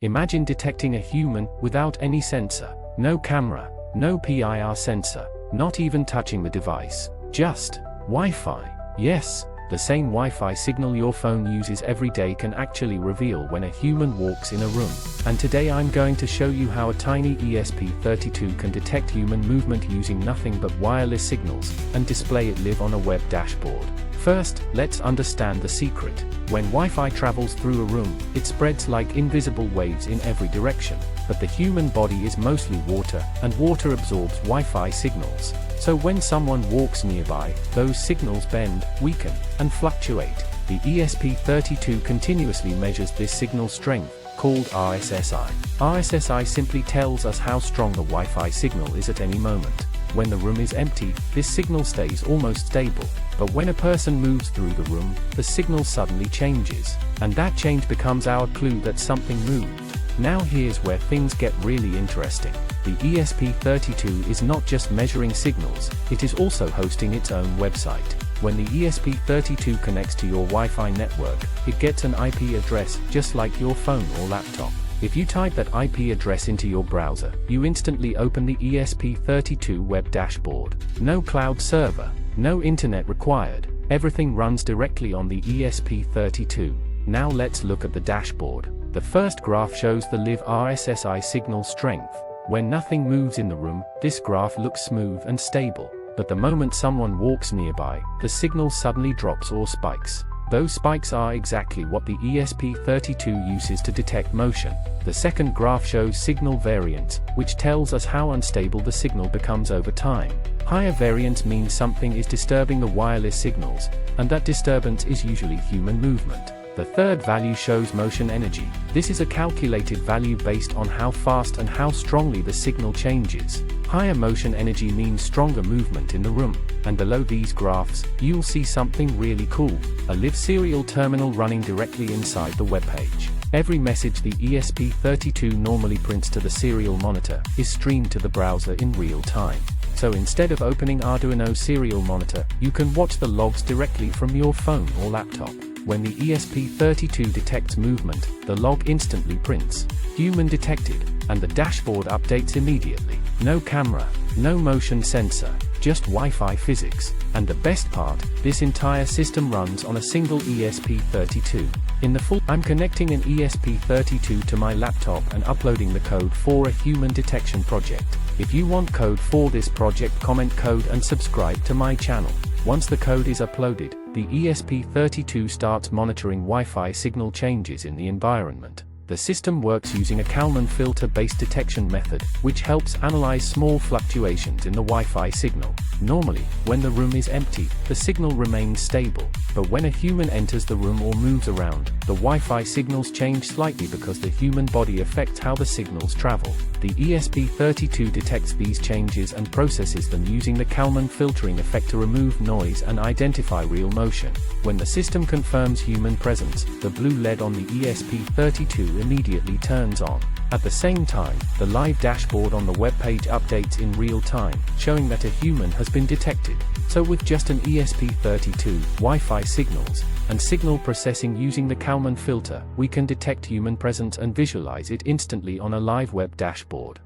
Imagine detecting a human without any sensor, no camera, no PIR sensor, not even touching the device, just Wi-Fi. Yes, the same Wi-Fi signal your phone uses every day can actually reveal when a human walks in a room. And today I'm going to show you how a tiny ESP32 can detect human movement using nothing but wireless signals, and display it live on a web dashboard. First, let's understand the secret. When Wi-Fi travels through a room, it spreads like invisible waves in every direction, but the human body is mostly water, and water absorbs Wi-Fi signals. So when someone walks nearby, those signals bend, weaken, and fluctuate. The ESP32 continuously measures this signal strength, called RSSI. RSSI simply tells us how strong the Wi-Fi signal is at any moment. When the room is empty, this signal stays almost stable, but when a person moves through the room, the signal suddenly changes, and that change becomes our clue that something moved. Now here's where things get really interesting. The ESP32 is not just measuring signals, it is also hosting its own website. When the ESP32 connects to your Wi-Fi network, it gets an IP address just like your phone or laptop. If you type that IP address into your browser, you instantly open the ESP32 web dashboard. No cloud server, no internet required, everything runs directly on the ESP32. Now let's look at the dashboard. The first graph shows the live RSSI signal strength. When nothing moves in the room, this graph looks smooth and stable, but the moment someone walks nearby, the signal suddenly drops or spikes. Those spikes are exactly what the ESP32 uses to detect motion. The second graph shows signal variance, which tells us how unstable the signal becomes over time. Higher variance means something is disturbing the wireless signals, and that disturbance is usually human movement. The third value shows motion energy. This is a calculated value based on how fast and how strongly the signal changes. Higher motion energy means stronger movement in the room. And below these graphs, you'll see something really cool, a live serial terminal running directly inside the web page. Every message the ESP32 normally prints to the serial monitor is streamed to the browser in real time. So instead of opening Arduino serial monitor, you can watch the logs directly from your phone or laptop. When the ESP32 detects movement, the log instantly prints, human detected, and the dashboard updates immediately. No camera, no motion sensor, just Wi-Fi physics. And the best part, this entire system runs on a single ESP32. I'm connecting an ESP32 to my laptop and uploading the code for a human detection project. If you want code for this project, comment code and subscribe to my channel. Once the code is uploaded, the ESP32 starts monitoring Wi-Fi signal changes in the environment. The system works using a Kalman filter-based detection method, which helps analyze small fluctuations in the Wi-Fi signal. Normally, when the room is empty, the signal remains stable, but when a human enters the room or moves around, the Wi-Fi signals change slightly because the human body affects how the signals travel. The ESP32 detects these changes and processes them using the Kalman filtering effect to remove noise and identify real motion. When the system confirms human presence, the blue LED on the ESP32 immediately turns on. At the same time, the live dashboard on the web page updates in real time, showing that a human has been detected. So with just an ESP32, Wi-Fi signals, and signal processing using the Kalman filter, we can detect human presence and visualize it instantly on a live web dashboard.